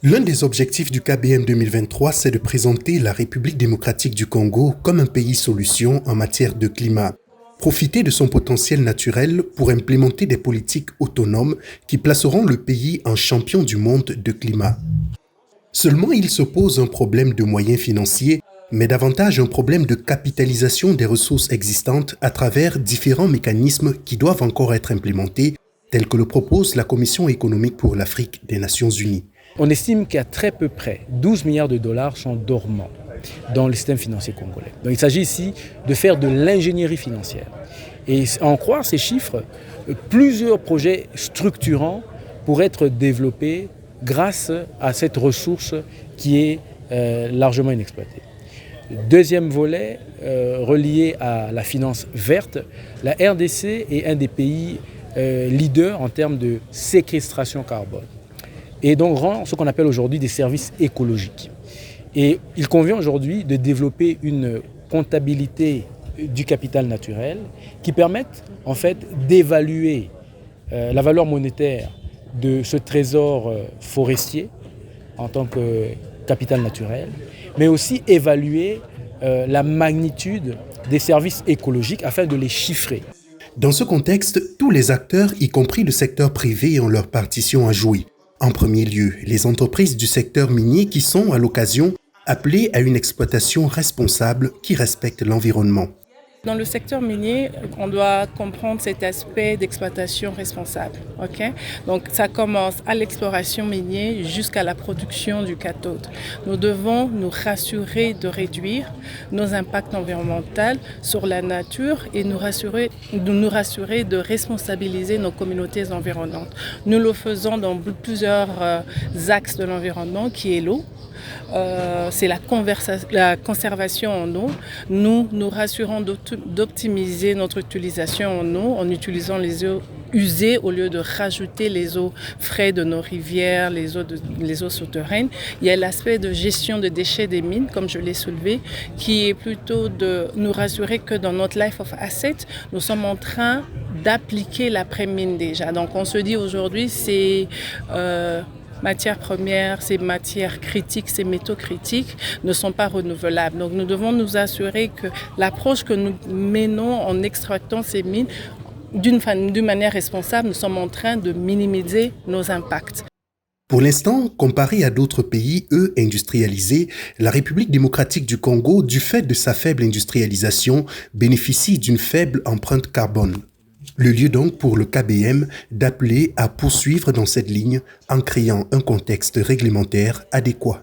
L'un des objectifs du KBM 2023, c'est de présenter la République démocratique du Congo comme un pays solution en matière de climat. Profiter de son potentiel naturel pour implémenter des politiques autonomes qui placeront le pays en champion du monde de climat. Seulement, il se pose un problème de moyens financiers, mais davantage un problème de capitalisation des ressources existantes à travers différents mécanismes qui doivent encore être implémentés, tels que le propose la Commission économique pour l'Afrique des Nations Unies. On estime qu'à très peu près 12 milliards de dollars sont dormants dans le système financier congolais. Donc il s'agit ici de faire de l'ingénierie financière. Et à en croire ces chiffres, plusieurs projets structurants pourraient être développés grâce à cette ressource qui est largement inexploitée. Deuxième volet, relié à la finance verte, la RDC est un des pays leaders en termes de séquestration carbone. Et donc rend ce qu'on appelle aujourd'hui des services écologiques. Et il convient aujourd'hui de développer une comptabilité du capital naturel qui permette en fait d'évaluer la valeur monétaire de ce trésor forestier en tant que capital naturel, mais aussi évaluer la magnitude des services écologiques afin de les chiffrer. Dans ce contexte, tous les acteurs, y compris le secteur privé, ont leur partition à jouer. En premier lieu, les entreprises du secteur minier qui sont, à l'occasion, appelées à une exploitation responsable qui respecte l'environnement. Dans le secteur minier, on doit comprendre cet aspect d'exploitation responsable. Okay? Donc ça commence à l'exploration minière jusqu'à la production du cathode. Nous devons nous rassurer de réduire nos impacts environnementaux sur la nature et nous rassurer de responsabiliser nos communautés environnantes. Nous le faisons dans plusieurs axes de l'environnement qui est l'eau. C'est la conservation en eau. Nous nous rassurons d'optimiser notre utilisation en eau en utilisant les eaux usées au lieu de rajouter les eaux fraîches de nos rivières, les eaux souterraines. Il y a l'aspect de gestion de déchets des mines, comme je l'ai soulevé, qui est plutôt de nous rassurer que dans notre life of asset, nous sommes en train d'appliquer l'après-mine déjà. Donc on se dit aujourd'hui, c'est matières premières, ces matières critiques, ces métaux critiques ne sont pas renouvelables. Donc nous devons nous assurer que l'approche que nous menons en extractant ces mines, d'une manière responsable, nous sommes en train de minimiser nos impacts. Pour l'instant, comparé à d'autres pays, eux, industrialisés, la République démocratique du Congo, du fait de sa faible industrialisation, bénéficie d'une faible empreinte carbone. Le lieu donc pour le KBM d'appeler à poursuivre dans cette ligne en créant un contexte réglementaire adéquat.